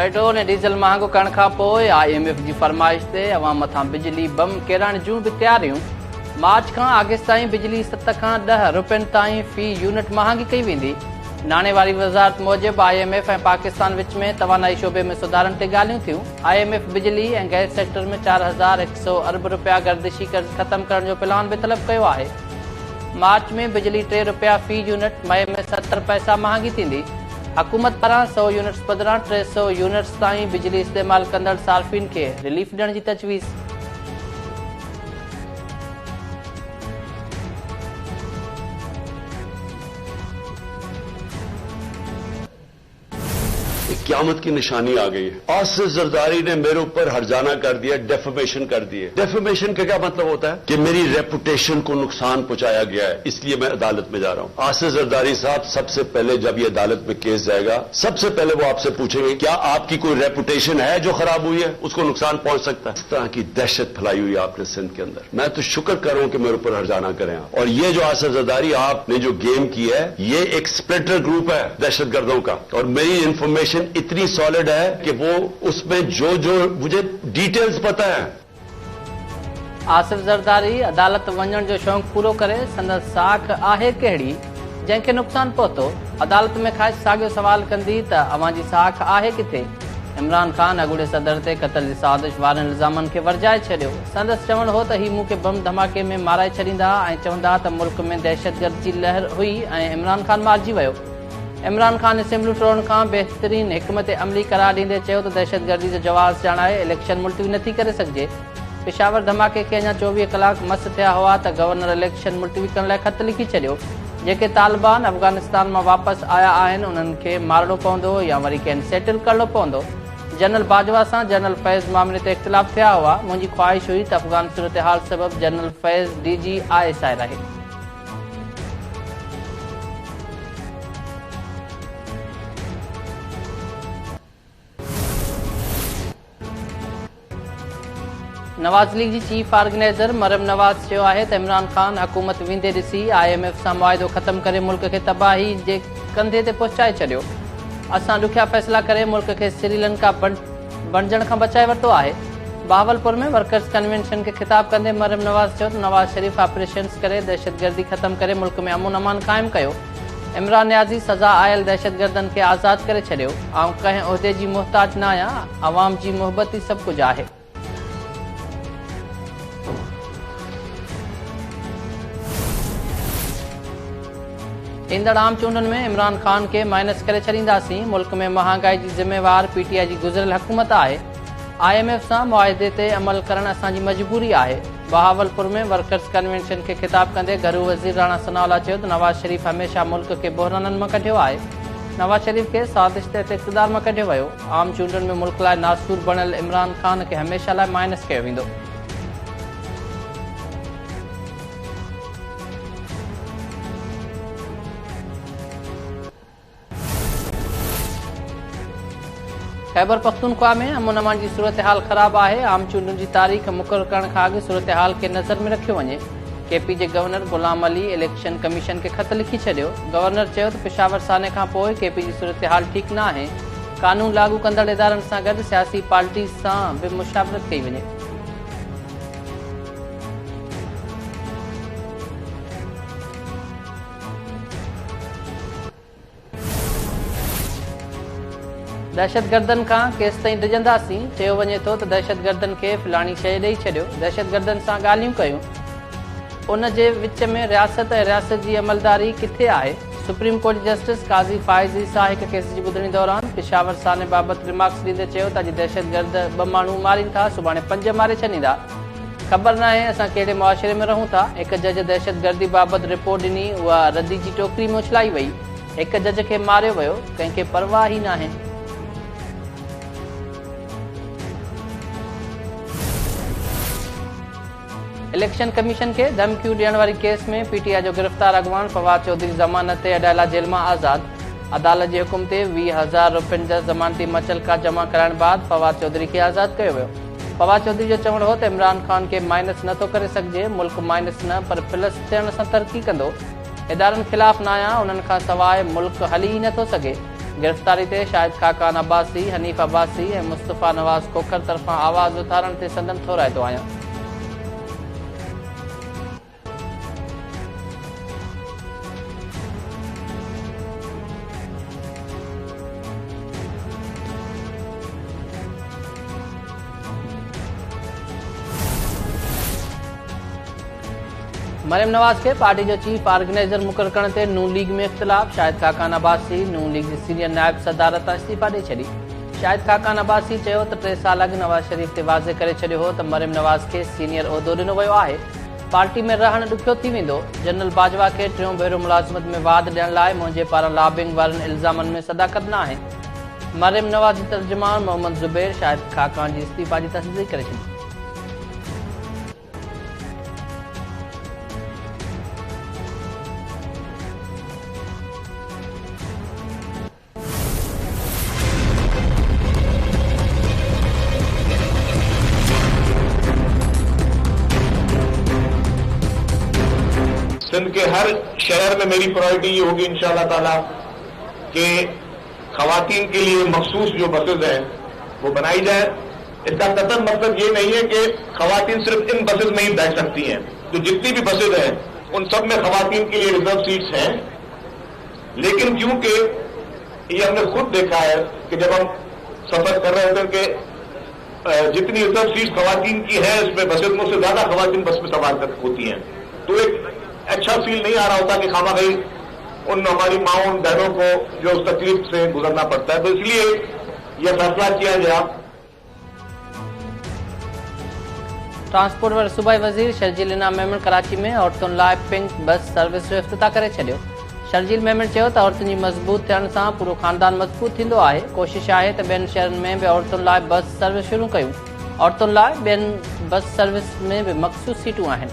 Petrol ऐं diesel महांगो करण खां पोइ IMF जी फरमाइश ते अवाम मथां बिजली बम किरण जूं बि तयारियूं। मार्च खां अगस्त ताईं बिजली 7 खां 10 रुपयनि ताईं फी यूनिट महांगी कई वेंदी। नाणे वारी वज़ारत मूजिबि IMF ऐं पाकिस्तान विच में तवानाई शोबे में सुधारनि ते ॻाल्हियूं थियूं। IMF बिजली ऐं गैस सेक्टर में 4100 अरब रुपया गर्दिशी कर्ज़ ख़तम करण जो प्लान बि तलब कयो आहे। मार्च में बिजली 3 रुपया फी यूनिट, मई में 70 पैसा महांगी थींदी। हुकूमत पारां 100 यूनिट्स बदिरां 300 यूनिट्स ताईं बिजली इस्तेमाल कंदड़ सार्फिन खे रिलीफ ॾियण जी तजवीज़। क़यामत की निशानी आ गई है। आसिफ जरदारी ने मेरे ऊपर हर्जाना कर दिया, डेफेमेशन कर दिए। डेफेमेशन का क्या मतलब होता है कि मेरी रेपुटेशन को नुकसान पहुंचाया गया है, इसलिए मैं अदालत में जा रहा हूं। आसिफ जरदारी साहब, सबसे पहले जब ये अदालत में केस जाएगा, सबसे पहले वो आपसे पूछेंगे क्या आपकी कोई रेपुटेशन है जो खराब हुई है, उसको नुकसान पहुंच सकता है। इस तरह की दहशत फैलाई हुई है आपने सिंध के अंदर। मैं तो शुक्र कर रहा हूं कि मेरे ऊपर हर्जाना करें आप। और ये जो आसिफ जरदारी आपने जो गेम की है, ये एक स्प्लिटर ग्रुप है दहशतगर्दों का, और मेरी इंफॉर्मेशन इतनी सॉलिड है कि वो उसमें जो मुझे डिटेल्स पता है। आसिफ जरदारी अदालत वञण जो शौक़ पूरो करे संदसि साख आहे कहिड़ी जंहिंखे नुक़सान पहुतो। अदालत में खां साॻियो सवाल कंदी त अवां जी साख आहे किथे। इमरान ख़ान अॻूणे सदर ते क़त्ल जी साज़िश वारनि इल्ज़ामनि खे वरजाए छॾियो। संदसि चवणु हो त ही मूंखे बम धमाके में माराए छॾींदा ऐं चवंदा त मुल्क में दहशतगर्द जी लहर हुई ऐं इमरान ख़ान मारिजी वियो। इमरान ख़ान असेंबली टोड़ण खां बहितरीन हिकमत अमली करार ॾींदे चयो त दहशतगर्दी जो जवाज़ ॼाणाए इलेक्शन मुलतवी नथी करे सघिजे। पेशावर धमाके खे अञा 24 कलाक मस थिया हुआ त गवर्नर इलेक्शन मुलतवी करण लाइ ख़त लिखी छॾियो। जेके तालिबान अफ़गानिस्तान मां वापसि आया आहिनि उन्हनि खे मारणो पवंदो या वरी कंहिं सेटल करणो पवंदो। जनरल बाजवा सां जनरल फैज़ मामले ते इख़्तिलाफ़ थिया हुआ। मुंहिंजी ख़्वाहिश हुई त अफ़गान सूरत हाल सबबि जनरल फैज़ DG ISI रहे। नवाज़ लीग जी चीफ ऑर्गेनाइज़र मरियम नवाज़ चयो आहे त इमरान ख़ान हुकूमत वेंदे ॾिसी IMF सां मुआहिदो ख़तमु करे मुल्क खे तबाही जे कंधे ते पहुचाए छॾियो। असां ॾुखिया फ़ैसिला करे मुल्क खे श्रीलंका बणिजण खां बचाए वरितो आहे। बहावलपुर में वर्कर्स कन्वेंशन खे ख़िताब कंदे मरियम नवाज़ चयो त नवाज़ शरीफ़ ऑपरेशन्स करे दहशतगर्दी ख़तमु करे मुल्क में अमन अमान क़ाइमु कयो। इमरान न्याज़ी सज़ा आयल दहशतगर्दनि खे आज़ादु करे छॾियो। आउं कंहिं उहिदे जी मुहताज न आहियां, अवाम जी मुहबत ई सभु कुझु आहे। ईंदड़ आम चूंडनि में इमरान ख़ान खे माइनस करे छॾींदासीं। मुल्क में महांगाई जी ज़िम्मेवार PTI जी गुज़िरियल हुकूमत आहे। IMF सां मुआहिदे ते अमल करणु असांजी मजबूरी आहे। बहावलपुर में वर्कर्स कन्वेंशन खे ख़िताब कंदे घरू वज़ीर राणा सनाउल्लाह चयो त नवाज़ शरीफ़ हमेशह मुल्क खे बहराननि मां कढियो आहे। नवाज़ शरीफ़ खे साज़िश तहत इक़्तिदार मां कढियो वियो। आम चूंडनि में मुल्क लाइ नासूर बणियल इमरान ख़ान खे हमेशह लाइ माइनस कयो वेंदो। खैबर पख्तूनख्वा में अमन अमान जी सूरत हाल ख़राब आहे। आम चूंडुनि जी तारीख़ मुक़ररु करण खां अॻु सूरत हाल खे नज़र में रखियो वञे। KP जे governor Ghulam Ali election commission खे ख़त लिखी छॾियो। गवर्नर चयो त पेशावर साने खां पोइ KP जी सूरत हाल ठीकु न आहे। कानून लागू कंदड़ इदारनि सां गॾु सियासी पार्टी सां बि मुशावरत कई वञे। दहशतगर्दनि खां केसि ताईं डिॼंदासीं। चयो वञे थो त दहशतगर्दनि खे फलाणी शइ ॾेई छॾियो, दहशतगर्दनि सां ॻाल्हियूं कयूं। उन जे विच में रियासत ऐं रियासत जी अमलदारी किथे आहे। सुप्रीम कोर्ट जस्टिस काज़ी फ़ाइज़ ईसा हिक केस जी ॿुधणी दौरान पेशावर साने बाबति रिमार्क्स ॾींदे चयो त अॼु दहशतगर्द 2 माण्हू मारीनि था, सुभाणे 5 मारे छॾींदा। ख़बर न आहे असां कहिड़े मुआशिरे में रहूं था। हिक जज दहशतगर्दी बाबति रिपोर्ट ॾिनी, उहा रदी जी टोकरी में उछलाई वई। हिक जज खे मारियो वियो, कंहिंखे परवाह ई न आहे। इलेक्शन कमीशन के धमकियूं ॾियण वारी केस में PTI जो गिरफ़्तार अॻवान फवाद चौधरी ज़मानत ते अडाला जेल मां आज़ाद। अदालत जे हुकुम ते 20,000 रुपयनि जा ज़मानती मचलका जमा कराइण बाद फवाद चौधरी खे आज़ाद कयो वियो। फवाद चौधरी जो चवणु हो त इमरान ख़ान खे माइनस नथो करे सघिजे। मुल्क माइनस न पर प्लस थियण सां तरक़ी कंदो। इदारनि ख़िलाफ़ न आहियां, उन्हनि खां सवाइ मुल्क हली ई नथो सघे। गिरफ़्तारी ते शाहिद खाकान अब्बासी, हनीफ अब्बासी ऐं मुस्तफ़ा नवाज़ खोखर तरफ़ां आवाज़ उथारण ते संदन थोराइतो आहियां। मरियम नवाज़ के पार्टी जो चीफ ऑर्गेनाइज़र मुक़रर करण ते नून लीग में इख़्तिलाफ़। शाहिद खाकान अब्बासी नून लीग जी सीनियर नायब सदारत तां इस्तीफ़ा ॾेई छॾी। शाहिद खाकान अब्बासी चयो त 3 साल अॻु नवाज़ शरीफ़ ते वाज़े करे छॾियो हो त मरियम नवाज़ खे सीनियर उहिदो ॾिनो वियो आहे, पार्टी में रहण ॾुखियो थी वेंदो। जनरल बाजवा खे 3 भेरो मुलाज़मत में वाध ॾियण लाइ मुंहिंजे पारां लॉबिंग वारनि इल्ज़ामनि में सदाकत न आहे। मरियम नवाज़ जी तर्जुमान मोहम्मद ज़ुबैर शाहिद खाकान जी इस्तीफ़ा जी तस्दीक़ करे छॾी। सिंध के हर शहर में मेरी प्रायोरिटी ये होगी इंशाअल्लाह ताला कि खवातीन के लिए मखसूस जो बसेज हैं वो बनाई जाए। इसका कतई मतलब ये नहीं है कि खवातीन सिर्फ इन बसेज में ही बैठ सकती हैं। तो जितनी भी बसेज हैं उन सब में खवातीन के लिए रिजर्व सीट्स हैं, लेकिन क्योंकि ये हमने खुद देखा है कि जब हम सफर कर रहे होते हैं कि जितनी रिजर्व सीट्स खवातीन की है इसमें बसेज में उससे ज्यादा खवातीन बस में सवार होती हैं, तो एक अच्छा फील नहीं आ रहा होता कि खामा गई उन हमारी माओं बहनों को जो उस तकलीफ से गुजरना पड़ता है। तो इसलिए यह फैसला किया गया। ट्रांसपोर्ट व सूबाई वज़ीर शर्जील इनाम मेमन कराची में औरतुनि लाइ पिंक बस सर्विस जो इफ़्तिताह करे छॾियो। शर्जील मेमन चयो त औरतुनि जी मज़बूत थियण सां पूरो ख़ानदान मज़बूत थींदो आहे। कोशिश आहे त ॿियनि शहरनि में बि औरतुनि लाइ बस सर्विस शुरू कयूं। औरतुनि लाइ ॿियनि बस सर्विस में बि मख़सूस सीटूं आहिनि।